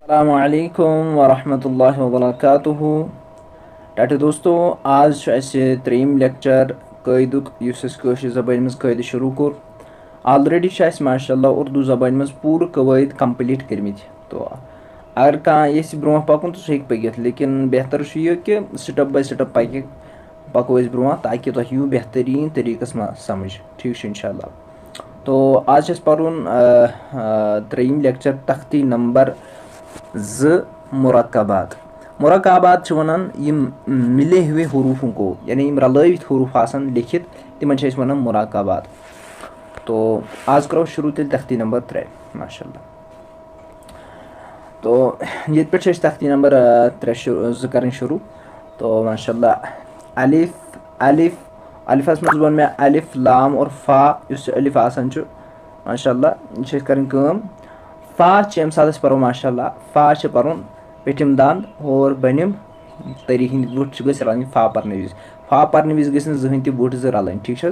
अस्सलामुअलैकुम वरहमतुल्लाहि वबरकातुहू। टाटे दोस्तों, आज त्रेम लेक्चर क़ायदुक कशर ज़बान मज क़ायद शुरू कोर। ऑलरेडी माशाल्लाह उर्दू ज़बान मज पूरे कवायद कंप्लीट करमित। तो अगर कह ब्रो पकुन तो सह पकित, लेकिन बेहतर यह कि स्टेप बाय स्टेप पको ब्रो ताकि तुम यू बेहतरीन तरीक़स समझ। ठीक इंशाल्लाह। तो आज पढ़ुन त्रेम लेक्चर तख्ती नंबर मुरक्कबात। मुरक्कबात वनान मिले हुए हरूफों को, यानी रलवित हरूफ आसान लिखित, तिमन वनान मुरक्कबात। तो आज करो शुरू तेल तख्ती नंबर 3 माशाल्लाह। तो ये पे तख्ती नंबर 3 कर शुरू। तो माशाल्लाह अलिफ अलिफ अलिफस मज वो मे अलिफ लाम और फ़ा इस अलिफ आसान माशाल्लाह ये कर फ़ा अम सात पो माशाल्लाह फ़ा पढ़ पेटिम दांद और बनिम तरी हिंद बुट रलन फ़ा पर्न विज गई जहन तह बुट रलन। ठीक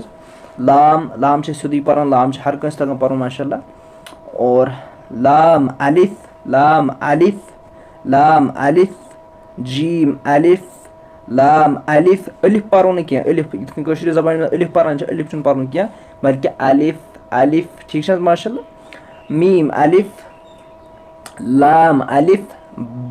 लाम लाम सोदी पढ़ लाम हर कंस तगन पढ़ माशाल्लाह। और लाम अलिफ लाम अलिफ जीम अलिफ लाम अलिफ अलिफ पढ़ो ना क्या अलिफ कशर ज़बान में अलिफ पढ़ान अलिफ पढ़ क्या बल्कि अलिफ अलिफ। ठीक माशाल्लाह। मीम अलिफ लाम अलिफ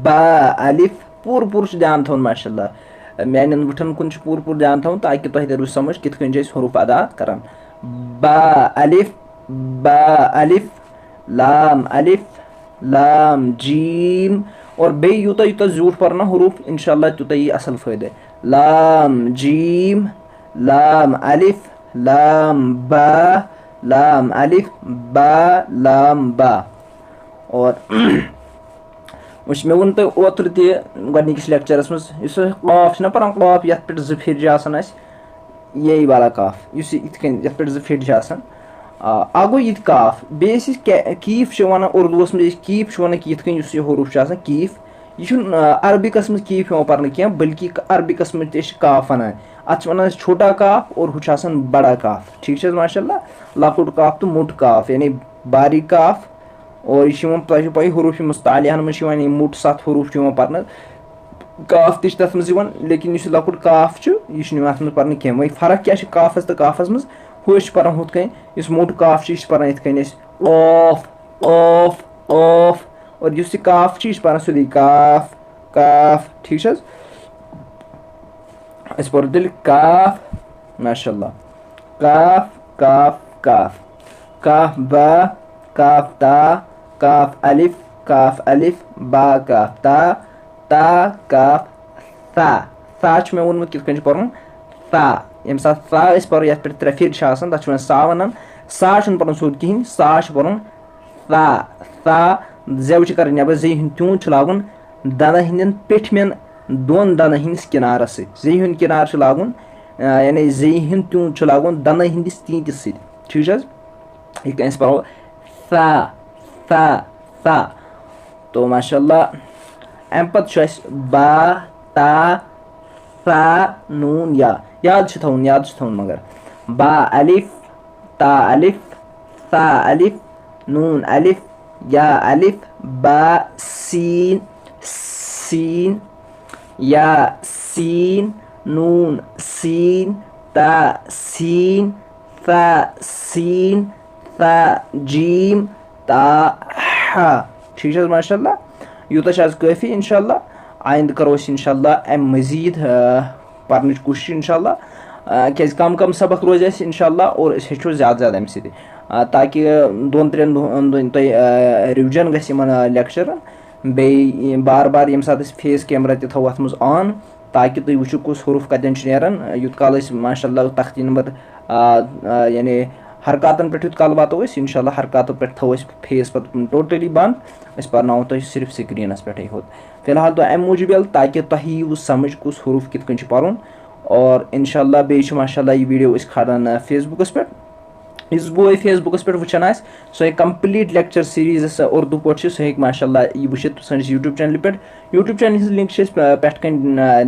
बा अलिफ पूर ध्यान थोन माशाल्लाह। मान बुठन कुन पूर ध्यान थोन ताकि तुम तरह समझ कित हरूफ अदा करान। बा अलिफ लाम अलिफ लाम जीम। और बे यूता यूता जूठ पढ़ना हरूफ इंशाल्लाह तुता ये असल फायदा। लाम जीम लाम अलिफ लाम बा लाम अलिफ बा लाम बा। और वह मे वो तुम ओतर तस लेक्चरस मज कॉफ पढ़ान कॉफ ये पे जो फिर यही वाला काफ ये पे जो फिर गो ये काफ बे कीफ वन उर्दूस मज कीफ वन कि यह हरूफ कीफ यह अरबिकस मज कीफ पढ़ने क्या बल्कि अरबिकस मज काफ वन अत वन छोटा काफ और हूँ बड़ा काफ। ठीक माशाल्लाह। लकुट काफ तो मोट काफ यानी बारीक काफ। और यह पी हरूफ मुस्तालियान मज मोट 7 हरूफ पढ़ने काफ तथ मज लेकिन इस लकुट काफ यह पढ़ने क्या वही फर्क क्या काफस तो काफस मज हु पढ़ान हुत कन इस मोट काफ पढ़ान इत ऑफ ऑफ ऑफ। और इस काफ पढ़ान सोदी काफ काफ। ठीक पढ़ो तेल काफ माशाल्लाह। काफ काफ काफ काफ बा काफ ता काफ अलिफ बा काफ ता काफ सा सा मे वोनमुत कित पढ़ सा। यम सात सा पढ़ो ये पे 3 फिर तथा सा वन सा पढ़ सोद कहें सा पढ़ सा सा। जेव कर नबर जे हूं त्यून लागुन दन हंदन पेठमें 2 दन हंदिस किनार जे हूं किनार लागुन यानी जे हूं त्यून लागुन दन हंदिस तींतिस सत। ठीक यह पढ़ो सा सा सा। तो माशाल्लाह अम पे बा ता सा नून या याद थवन मगर बा अलिफ ता अलिफ सा अलिफ नून अलिफ या अलिफ बा सीन सीन या सीन नून सीन ता सीन सा सीन सा जीम ता हा। ठीक माशाल्लाह। यूता काफ़ी इंशाल्लाह। आइंद करो इंशाल्लाह अम मजीद पढ़ने कोशिश इंशाल्लाह क्या कम सबक रोज इंशाल्लाह और हेचो ज़्यादा अम ताकि 2-3 दिन तुम रिविजन लेक्चर बे बार बार ये सात फेस कैमरा थो अत मज ऑन ताकि तुम वो कुछ हरूफ कतन नान यूत काल माशाल्लाह तख्ती नंबर यानी हरकतन पे यूत काल वातो इंशाल्लाह हरकतों पे थो फेस पे टोटली बंद पर्नो तुम सिर्फ स्क्रीनस पे होत। फिलहाल तो अम मूजूब ताकि तुम यू समझ कुछ हरूफ कित पढ़। और इंशाल्लाह बे माशाल्लाह ये वीडियो खड़ान फेसबुकस पे इस बोय फेसबुकस पे वुचान सो कंप्लीट लेक्चर सीरीज उर्दू पे सह माशाल्लाह यह वुचित सैनिस यूट्यूब चैनल पे। यूट्यूब चैनल लिंक पे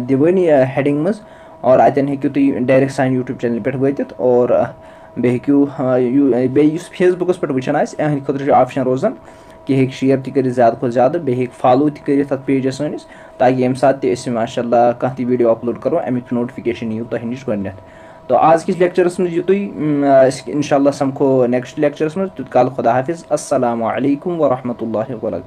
दिवानी हेडिंग मज और अतन हेकू तुम डायरेक्ट सान यूट्यूब चैनल पे वतित। और बे हेकू बे फेसबुकस पे वुचान अहद खुद ऑप्शन रोजान कि हेक शेयर ति करितھ ज़्यादा खुद ज़्यादा बेहिए हेक फॉलो ति करितھ अथ पेजस सनिस ताकि यम साथ ति अस माशाल्लाह कह ति वीडियो अपलोड करो अमिक नोटिफिकेशन यू तह निश गोडनेथ। तो आज किस लेक्चरस में युतुई इंशाल्लाह समखो नेक्स्ट लेक्चरस में तुत काल खुदा हाफिज अस्सलामु अलैकुम व रहमतुल्लाहि व बरकातहू।